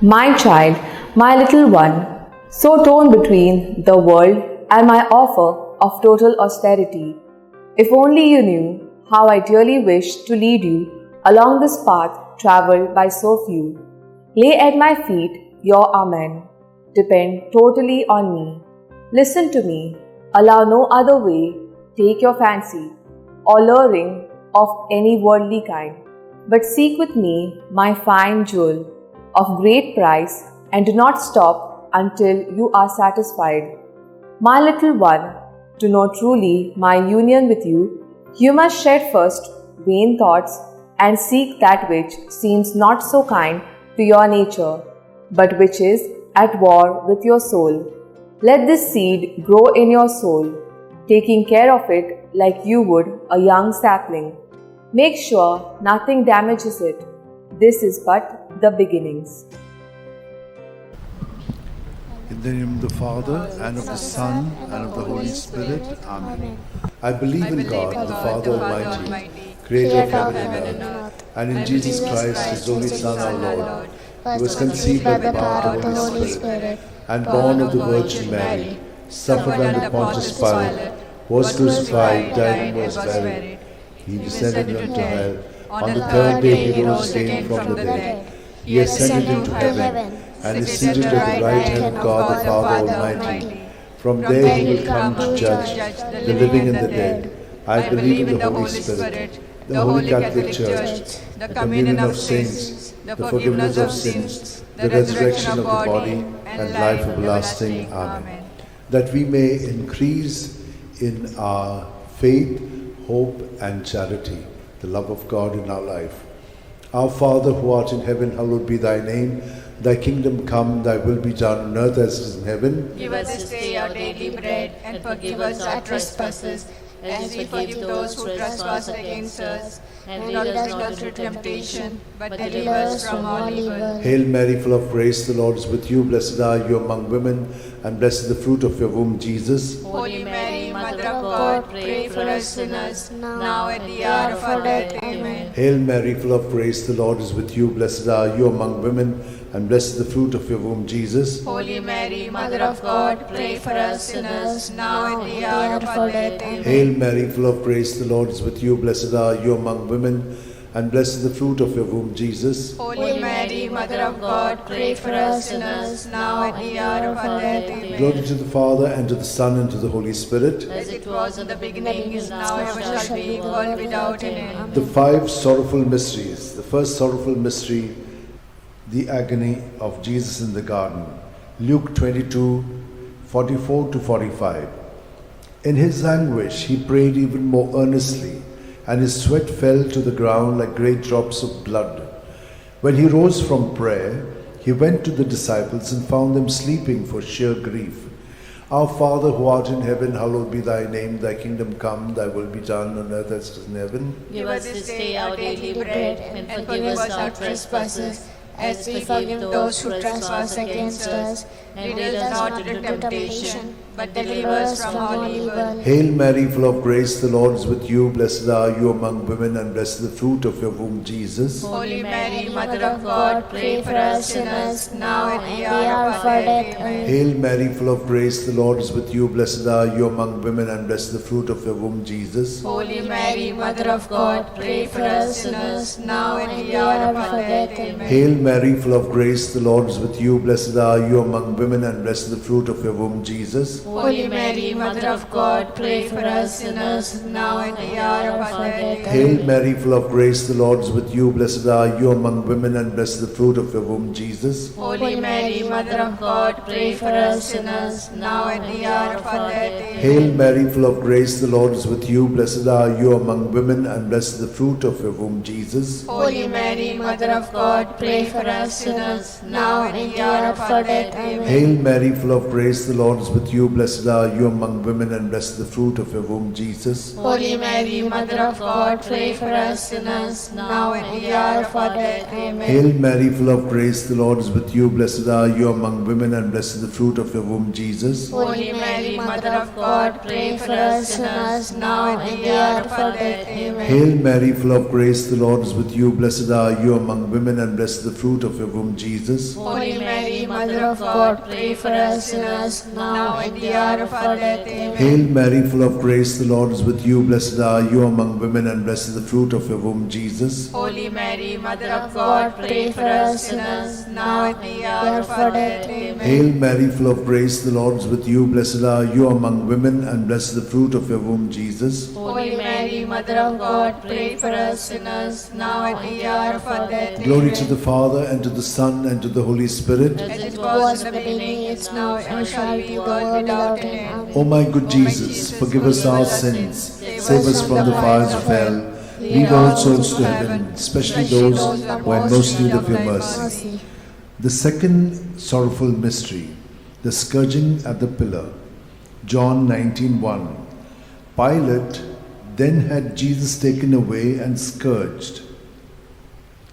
My child, my little one, so torn between the world and my offer of total austerity. If only you knew how I dearly wish to lead you along this path travelled by so few. Lay at my feet your Amen. Depend totally on me. Listen to me. Allow no other way. Take your fancy or luring of any worldly kind. But seek with me my fine jewel of great price, and do not stop until you are satisfied. My little one, to know truly my union with you, you must shed first vain thoughts and seek that which seems not so kind to your nature, but which is at war with your soul. Let this seed grow in your soul, taking care of it like you would a young sapling. Make sure nothing damages it. This is but the beginnings. In the name of the Father, and of the Son, and of the Holy Spirit. Amen. I believe in God, the Father Almighty, creator of heaven and earth, and in Jesus Christ, his only Son, our Lord, who was conceived by the power of the Holy Spirit, and born of the Virgin Mary, suffered under Pontius Pilate, was crucified, died, and was buried. He descended into hell. On the third day he rose again from the dead. He ascended into heaven, and is seated at the right hand of God the Father Almighty. From there he will come to judge the living and the dead. I believe in the Holy Spirit, the Holy Catholic Church, the communion of saints, the forgiveness of sins, the resurrection of the body, and life everlasting. Amen. That we may increase in our faith, hope, and charity, the love of God in our life. Our Father who art in heaven, hallowed be thy name. Thy kingdom come, thy will be done on earth as it is in heaven. Give us this day our daily bread, and forgive us our trespasses, as we forgive those who trespass against us. And lead us not into temptation, but deliver us from all evil. Hail Mary, full of grace, the Lord is with you. Blessed are you among women, and blessed is the fruit of your womb, Jesus. Holy Mary, Mother of God, pray for us sinners, now at the hour of our death. Amen. Hail Mary, full of grace, the Lord is with you. Blessed are you among women, and blessed is the fruit of your womb, Jesus. Holy Mary, Mother of God, pray for us sinners, now at the hour of our death. Amen. Hail Mary, full of grace, the Lord is with you. Blessed are you among women, and blessed is the fruit of your womb, Jesus. Holy Mary, Mother of God, pray for us sinners, now at the hour of our death. Amen. Glory to the Father, and to the Son, and to the Holy Spirit. As it was in the beginning, is now, ever shall be, world without an end. The five sorrowful mysteries. The first sorrowful mystery, the agony of Jesus in the garden. Luke 22, 44 to 45. In his anguish, he prayed even more earnestly, and his sweat fell to the ground like great drops of blood. When he rose from prayer, he went to the disciples and found them sleeping for sheer grief. Our Father who art in heaven, hallowed be thy name. Thy kingdom come, thy will be done on earth as it is in heaven. Give us this day our daily bread, and forgive us our trespasses, as we forgive those who trespass against us. And lead us not into temptation, but deliver us from all evil. Hail Mary, full of grace, the Lord is with you. Blessed are you among women, and blessed is the fruit of your womb, Jesus. Holy Mary, Mother of God, pray for us sinners, now at the hour of our death. Amen. Hail Mary, full of grace, the Lord is with you. Blessed are you among women, and blessed is the fruit of your womb, Jesus. Holy Mary, Mother of God, pray for us sinners, now at the hour of our death. Amen. Hail Mary, full of grace, the Lord is with you. Blessed are you among women, and blessed is the fruit of your womb, Jesus. Holy Mary, Mother of God, pray for us sinners, now at the hour of our death. Hail Mary, full of grace, the Lord is with you. Blessed are you among women, and blessed is the fruit of your womb, Jesus. Holy Mary, Mother of God, pray for us sinners, now at the hour of our death. Amen. Hail Mary, full of grace, the Lord is with you. Blessed are you among women, and blessed is the fruit of your womb, Jesus. Holy Mary, Mother of God, pray for us sinners, now at the hour of our death. Amen. Hail Mary, full of grace, the Lord is with you. blessed are you among women, and blessed the fruit of your womb, Jesus. Holy Mary, Mother of God, pray for us sinners, now and in the hour of our death. Amen. Hail Mary, full of grace, the Lord is with you. Blessed are you among women, and blessed the fruit of your womb, Jesus. Holy Mary, Mother of God, pray for us sinners, now and in the hour of our death. Amen. Hail Mary, full of grace, the Lord is with you. Blessed are you among women, and blessed the fruit of your womb, Jesus. Holy Mary, Mother of God, pray for us sinners, now and in the hour of our death. Amen. Hail Mary, full of grace, the Lord is with you. Blessed are you among women, and blessed the fruit of your womb, Jesus. Holy Mary, Mother of God, pray for us sinners, now and in the hour of our death. Amen. Hail Mary, full of grace, the Lord is with you. Blessed are you among women, and blessed the fruit of your womb, Jesus. Holy Mary, Mother of God, pray for us sinners, now and in the hour of our death. Glory to the Father, and to the Son, and to the Holy Spirit. As it was in the beginning, it's now, and shall be, world without end. O my good Jesus, forgive us our sins, save us from the fires of hell, lead all souls to heaven, especially those who are in most need of your mercy. The second sorrowful mystery, the scourging at the pillar. John 19:1. Pilate then had Jesus taken away and scourged.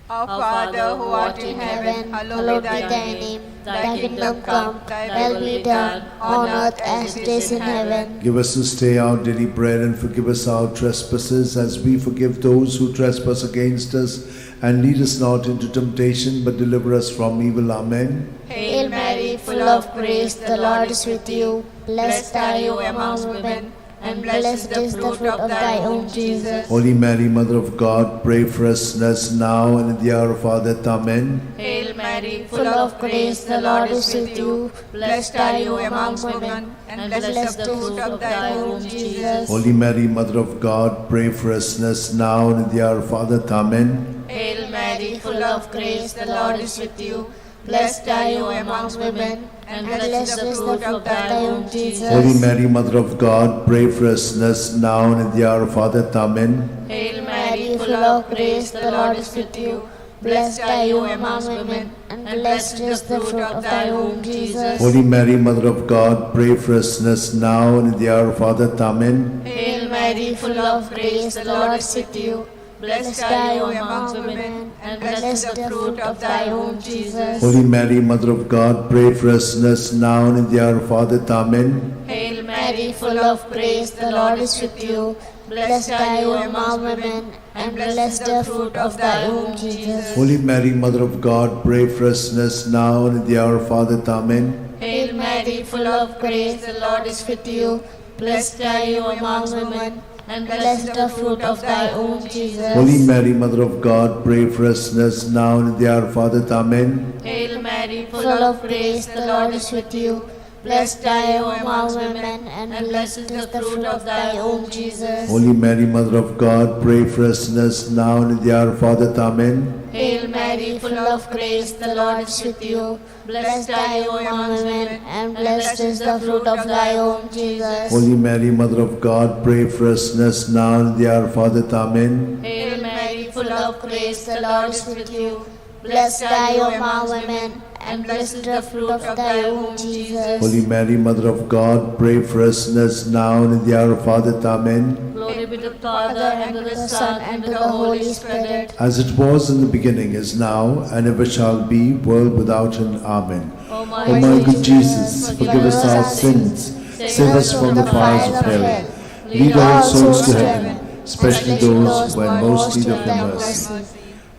Our Father who art in heaven, hallowed be thy name. Thy kingdom come, thy will be done, on earth as it is in heaven. Give us this day our daily bread, and forgive us our trespasses, as we forgive those who trespass against us. And lead us not into temptation, but deliver us from evil. Amen. Hail Mary, full of grace, the Lord is with you. Blessed are you among women, and blessed is the fruit of thy womb, Jesus. Holy Mary, Mother of God, pray for us sinners, now and in the hour of our death. Amen. Hail Mary, full of grace, the Lord is with you. Blessed are you among women, and blessed is the fruit of thy womb, Jesus. Holy Mary, Mother of God, pray for us sinners, now and in the hour of our death. Amen. Hail Mary, full of grace, the Lord is with you. Blessed are you among women, and blessed is the fruit of thy womb, Jesus. Holy Mary, Mother of God, pray for us sinners, now and in the hour of our death. Amen. Hail Mary, full of grace, the Lord is with you. Blessed are you among women, and blessed is the fruit of thy womb, Jesus. Holy Mary, Mother of God, pray for us sinners, now and in the hour of our death. Amen. Hail Mary, full of grace, the Lord is with you. Blessed are you among women, and blessed is the fruit of thy womb, Jesus. Holy Mary, Mother of God, pray for us sinners, now and in the hour of our death. Amen. Hail Mary, full of grace, the Lord is with you. Blessed are you among women, and blessed the fruit of thy womb, Jesus. Holy Mary, Mother of God, pray for us sinners, now and in the hour of our death. Amen. Hail Mary, full of grace, the Lord is with you. Blessed are you among women, and blessed the fruit of thy womb, Jesus. Holy Mary, Mother of God, pray for us sinners, now and in the hour of our death. Amen. Hail Mary, full of grace, the Lord is with you. Blessed are you among women, and blessed is the fruit of thy womb, Jesus. Holy Mary, Mother of God, pray for us sinners, now and in the hour of our death. Amen. Hail Mary, full of grace, the Lord is with you. Blessed are you among women, and blessed is the fruit of thy womb, Jesus. Holy Mary, Mother of God, pray for us sinners, now and in the hour of our death. Amen. Hail Mary, full of grace, the Lord is with you. Blessed are you among women, and blessed is the fruit of thy womb, Jesus. Holy Mary, Mother of God, pray for us sinners, now and in the hour of our death. Amen. Glory be to the Father, and to the Son, and to the Holy Spirit. As it was in the beginning, is now, and ever shall be, world without end. Amen. O O my good Jesus, forgive us our sins, save us from the fires of hell, lead all souls to heaven, especially those who are in most need of your mercy.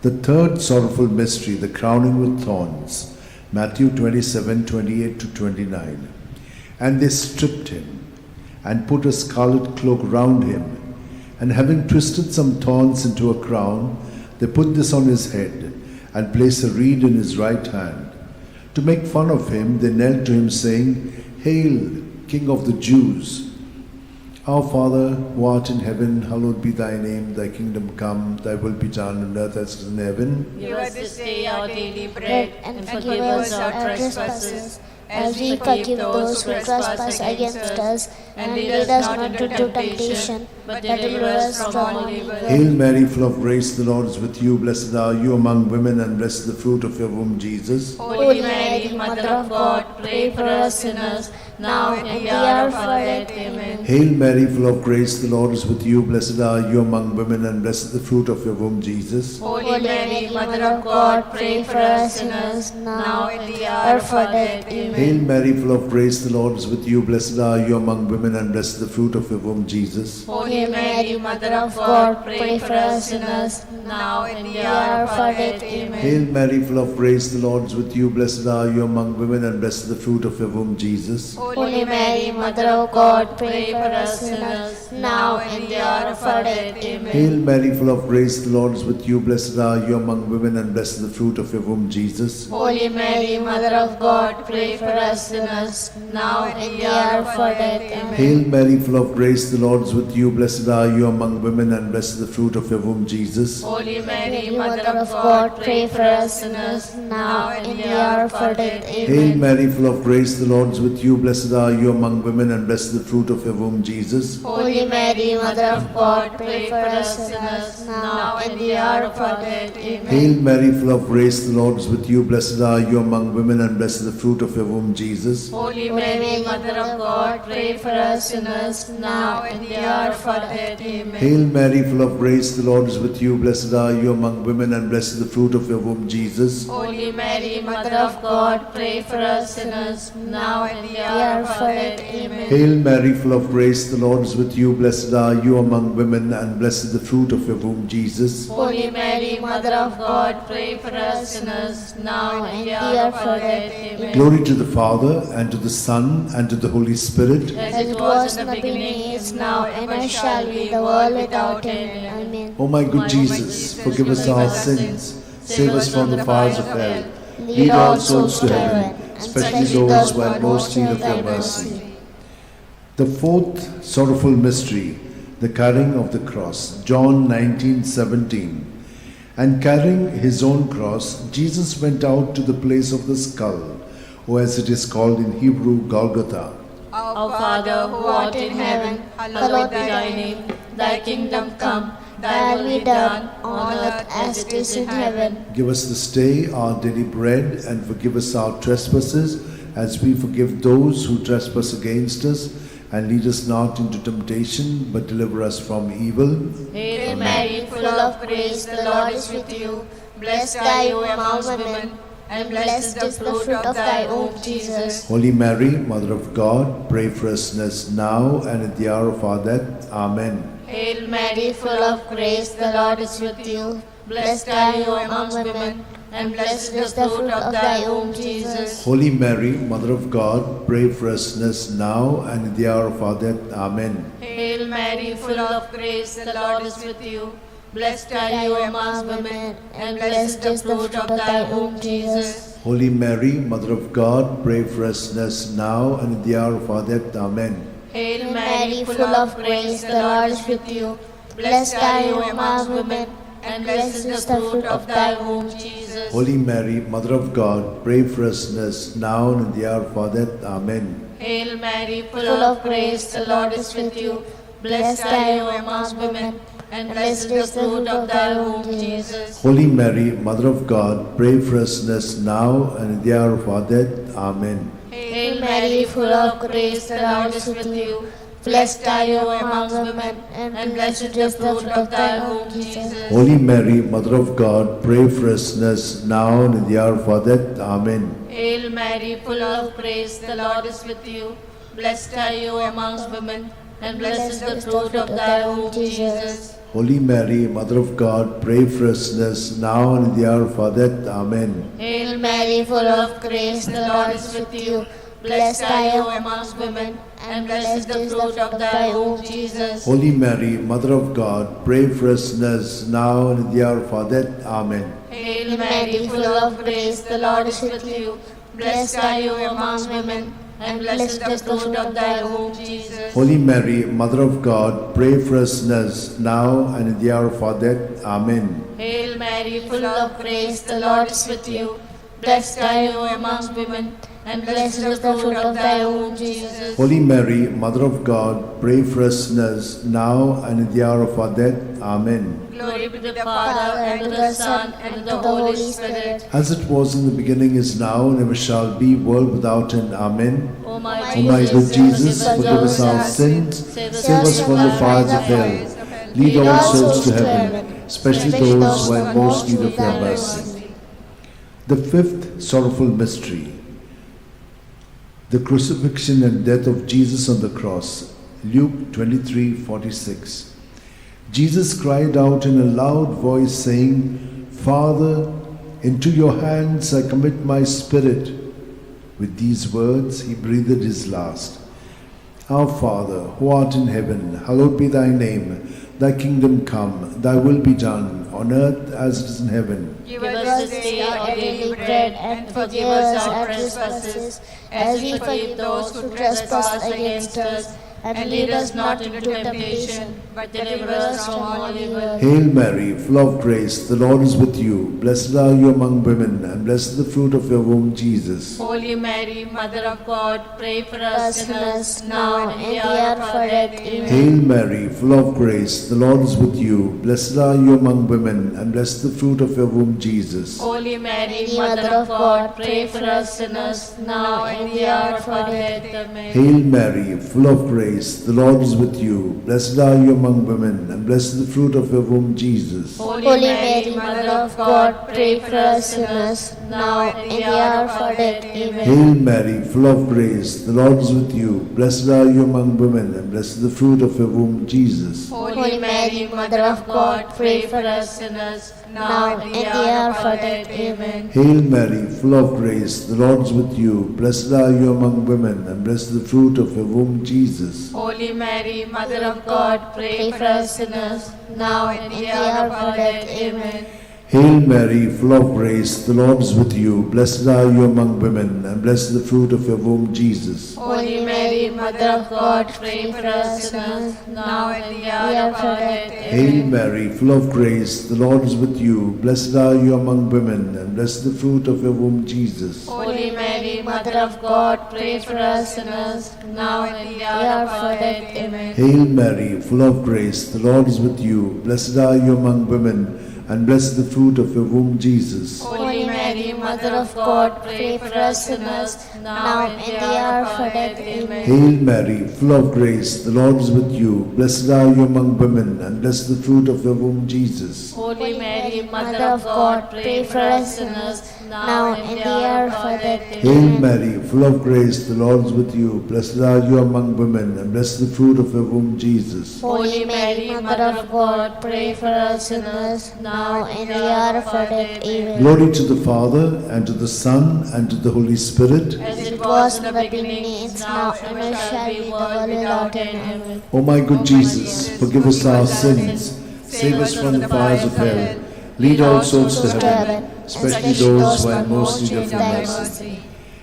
The third sorrowful mystery, the crowning with thorns. Matthew 27:28-29. And they stripped him, and put a scarlet cloak round him, and having twisted some thorns into a crown, they put this on his head, and placed a reed in his right hand. To make fun of him, they knelt to him, saying, Hail, King of the Jews! Our Father, who art in heaven, hallowed be thy name. Thy kingdom come, thy will be done on earth as it is in heaven. Give us this day our daily bread, and forgive us our trespasses, as we forgive those who trespass against us. And lead us not into temptation, but deliver us from all evil. Hail Mary, full of grace, the Lord is with you. Blessed are you among women, and blessed the fruit of your womb, Jesus. Holy Mary, Mother of God, pray for us sinners, now and at the hour of our death. Amen. Hail Mary, full of grace, the Lord is with you. Blessed are you among women, and blessed is the fruit of your womb, Jesus. Holy Mary, Mother of God, pray for us sinners, now and at the hour of our death. Amen. Hail Mary, full of grace, the Lord is with you. Blessed are you among women, and blessed is the fruit of your womb, Jesus. Holy Mary, Mother of God, pray for us sinners, now and at the hour of our death. Amen. Hail Mary, full of grace, the Lord is with you. Blessed are you among women, and blessed is the fruit of your womb, Jesus. Holy Mary, Mother of God, pray for us sinners, now and at the hour of our death. Amen. Hail Mary, full of grace, the Lord is with you. Blessed are you among women, and blessed is the fruit of your womb, Jesus. Holy Mary, Mother of God, pray for us sinners, now and at the hour of our death. Amen. Hail Mary, full of grace, the Lord is with you. Blessed are you among women, and blessed is the fruit of your womb, Jesus. Holy Mary, Mother of God, pray for us sinners, now and at the hour of our death. Hail Amen. Mary, full of grace, the Lord is with you. Blessed are you among women, and blessed is the fruit of your womb, Jesus. Holy Mary, Mother of God, pray for us sinners, now and at the hour of our death. Amen. Hail Mary, full of grace, the Lord is with you. Blessed are you among women, and blessed is the fruit of your womb, Jesus. Holy Mary, Mother of God, pray for us sinners, now and at the hour of our death. Amen. Hail Mary, full of grace, the Lord is with you. Blessed are you among women, and blessed is the fruit of your womb, Jesus. Holy Mary, Mother of God, pray for us sinners, now and at the hour of our death. Amen. Hail Mary, full of grace, the Lord is with you. Blessed are you among women, and blessed is the fruit of your womb, Jesus. Holy Mary, Mother of God, pray for us sinners, now and at the hour of our death. Amen. Glory to the Father, and to the Son, and to the Holy Spirit. As it was in the beginning, is now, and ever shall be, the world without end. Amen. O my good Jesus, forgive us our sins, save us from the fires of hell, lead all souls to heaven, especially those who are most in need of your mercy. The fourth sorrowful mystery, the carrying of the cross. John 19:17. And carrying his own cross, Jesus went out to the place of the skull, or as it is called in Hebrew, Golgotha. Our Father, who art in heaven, hallowed be thy name. Thy kingdom come, thy will be done, on earth as it is in heaven. Give us this day our daily bread, and forgive us our trespasses, as we forgive those who trespass against us. And lead us not into temptation, but deliver us from evil. Hail Mary, full of grace, the Lord is with you. Blessed are you among women, and blessed is the fruit of thy womb, Jesus. Holy Mary, Mother of God, pray for us sinners now and at the hour of our death. Amen. Hail Mary, full of grace, the Lord is with you. Blessed are you among women, and blessed is the fruit of thy womb, Jesus. Holy Mary, Mother of God, pray for us sinners now and at the hour of our death. Amen. Hail Mary, full of grace, the Lord is with you. Blessed are you among women, and blessed is the fruit of thy womb, Jesus. Holy Mary, Mother of God, pray for us sinners now and at the hour of our death. Amen. Hail Mary, full of grace, the Lord is with you. Blessed are you among women, and blessed is the fruit of thy womb, Jesus. Holy Mary, Mother of God, pray for us sinners now and at the hour of our death. Amen. Hail Mary, full of grace, the Lord is with you. Blessed are you among women, and blessed is the fruit of thy womb, Jesus. Holy Mary, Mother of God, pray for us sinners now and at the hour of our death. Amen. Hail Mary, full of grace, the Lord is with you. Blessed are you among women, and blessed is the fruit of thy womb, Jesus. Holy Mary, Mother of God, pray for us sinners now and at the hour of our death. Amen. Hail Mary, full of grace, the Lord is with you. Blessed are you amongst women, and blessed is the fruit of thy womb, Jesus. Holy Mary, Mother of God, pray for us sinners now and at the hour of our death. Amen. Hail Mary, full of grace, the Lord is with you. Blessed are you amongst women, and blessed is the fruit of thy womb, Jesus. Holy Mary, Mother of God, pray for us sinners now and at the hour of our death. Amen. Hail Mary, full of grace, the Lord is with you. Blessed are you amongst women, and blessed is the fruit of thy womb, Jesus. Holy Mary, Mother of God, pray for us sinners now and at the hour of our death. Amen. Hail Mary, full of grace, the Lord is with you. Blessed are you amongst women, and blessed is the fruit of thy womb, Jesus. Holy Mary, Mother of God, pray for us sinners, now and in the hour of our death. Amen. Glory be to the Father, and to the Son, and to the Holy Spirit. As it was in the beginning, is now, and ever shall be, world without end. Amen. O my O my good Jesus, forgive us our sins, save us from the fires of hell, lead all souls to heaven, especially those who are in most need of your mercy. The fifth sorrowful mystery, the crucifixion and death of Jesus on the cross. Luke 23:46. Jesus cried out in a loud voice, saying, Father, into your hands I commit my spirit. With these words he breathed his last. Our Father, who art in heaven, hallowed be thy name. Thy kingdom come, thy will be done, on earth as it is in heaven. Give us this day our daily bread, and forgive us our trespasses, as we forgive those who trespass against us. And lead us not into temptation, but deliver us from all evil. Hail Mary, full of grace, the Lord is with you. Blessed are you among women, and blessed is the fruit of your womb, Jesus. Holy Mary, Mother of God, pray for us sinners, now and in the hour of our death. Amen. Hail Mary, full of grace, the Lord is with you. Blessed are you among women, and blessed is the fruit of your womb, Jesus. Holy Mary, Mother of God, pray for us sinners, now and in the hour of our death. Amen. Hail Mary, full of grace, the Lord is with you. Blessed are you among women, and blessed is the fruit of your womb, Jesus. Holy Mary, Mother of God, pray for us sinners, now and in the hour of our death. Amen. Hail Mary, full of grace, the Lord is with you. Blessed are you among women, and blessed is the fruit of your womb, Jesus. Holy Mary, Mother of God, pray for us sinners, now and in the hour of our death. Amen. Hail Mary, full of grace, the Lord is with you. Blessed are you among women, and blessed is the fruit of your womb, Jesus. Holy Mary, Mother of God, pray for us sinners, now and in the hour of our death. Amen. Hail Mary, full of grace, the Lord is with you. Blessed are you among women, and blessed is the fruit of your womb, Jesus. Holy Mary, Mother of God, pray for us sinners, now and in the hour of our death. Hail Amen. Mary, full of grace, the Lord is with you. Blessed are you among women, and blessed is the fruit of your womb, Jesus. Holy Mary, Mother of God, pray for us sinners, now and in the hour of our death. Amen. Hail Mary, full of grace, the Lord is with you. Blessed are you among women, and blessed is the fruit of your womb, Jesus. Holy Mary, Mother of God, pray for us sinners, now and in the hour of our death. Amen. Hail Mary, full of grace, the Lord is with you. Blessed are you among women, and blessed is the fruit of your womb, Jesus. Holy Mary, Mother of God, pray for us sinners, now and in the hour of our death. Hail Amen. Mary, full of grace, the Lord is with you. Blessed are you among women, and blessed is the fruit of your womb, Jesus. Holy Mary, Mother of God, pray for us sinners, now and in the hour of our death. Amen. Glory to the Father, and to the Son, and to the Holy Spirit. As it was in the beginning, is now, and ever shall be, world without end. Amen. O my good Jesus, forgive us our sins, save us from the fires of hell, lead all souls to heaven, especially those who are in most need of your mercy.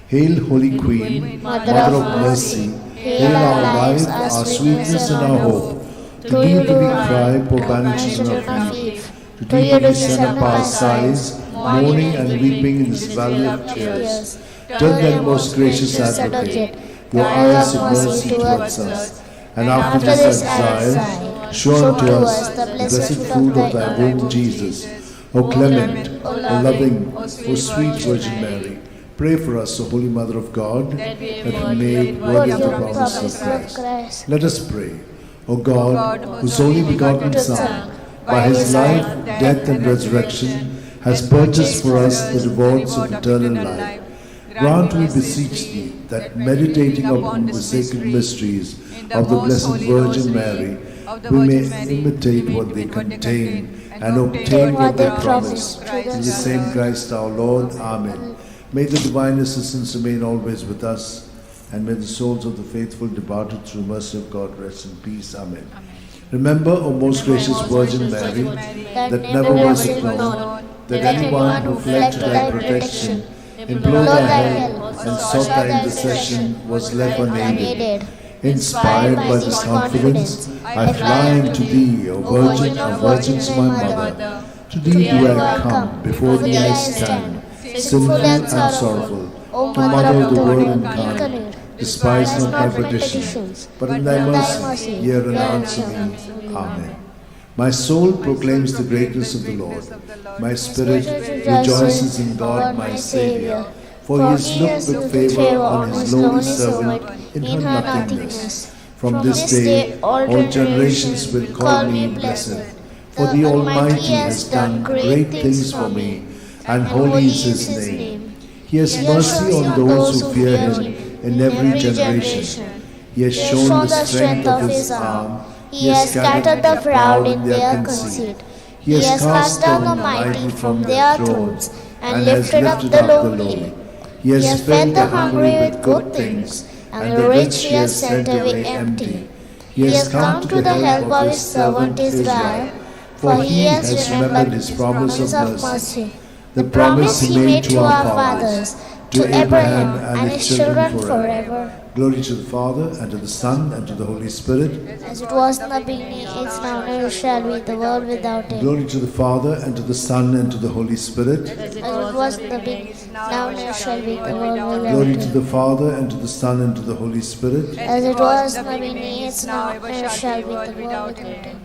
Hail, Holy Queen, Mother of mercy, hail our life, our sweetness, and our hope. To thee do we cry, poor banished children of Eve. To thee do we send up our sighs, mourning and weeping in this valley of tears. Turn then, most gracious Advocate, your eyes of mercy towards us, and after this exile, show unto us the blessed fruit of thy womb, Jesus. O clement, O loving, O sweet Virgin Mary, pray for us, O Holy Mother of God, that we may be worthy of the promise of Christ. Let us pray. O God, whose only begotten Son, by his life, death, and resurrection, has purchased for us the rewards of eternal life, grant, we beseech thee, that meditating upon the sacred mysteries of the Blessed Virgin Mary, we may imitate what they contain and obtain what they promise. Through the same Christ our Lord. Amen. May the divine assistance remain always with us, and may the souls of the faithful departed through the mercy of God rest in peace. Amen. Remember, O most gracious Virgin Mary, that never was it known that anyone who fled to thy protection, implored thy help, and sought thy intercession was left unaided. Inspired by this confidence, I fly unto thee, O Virgin of Virgins, my Mother. To thee do I come, before thee I stand, sinful and sorrowful. O Mother of the Word incarnate, incarnate, despise not my petitions, but in thy mercy hear and answer me. Amen. My soul proclaims the greatness of the Lord. My spirit rejoices in God my Saviour, for he has looked with favour on his lowly servant in her nothingness. From this day all generations will call me blessed, for the Almighty has done great things for me, and holy is his name. He has mercy on those who fear him in every generation. He has shown the strength of his arm. He has scattered the proud in their conceit. He has cast down the mighty from their thrones, and lifted up the lowly. He has fed the hungry with good things, and the rich he has sent away empty. He has come to the help of his servant Israel, for he has remembered his promise of mercy, the promise he made to our fathers, to Abraham and his children forever. Glory to the Father, and to the Son, and to the Holy Spirit. As it was in the beginning, is now, and ever shall be, the world without end. Glory to the Father, and to the Son, and to the Holy Spirit. As it was in the beginning, now, and ever shall be, the world without Glory to end. the Father, and to the Son, and to the Holy Spirit. As it was in the beginning, is now, and ever shall be, the world without end.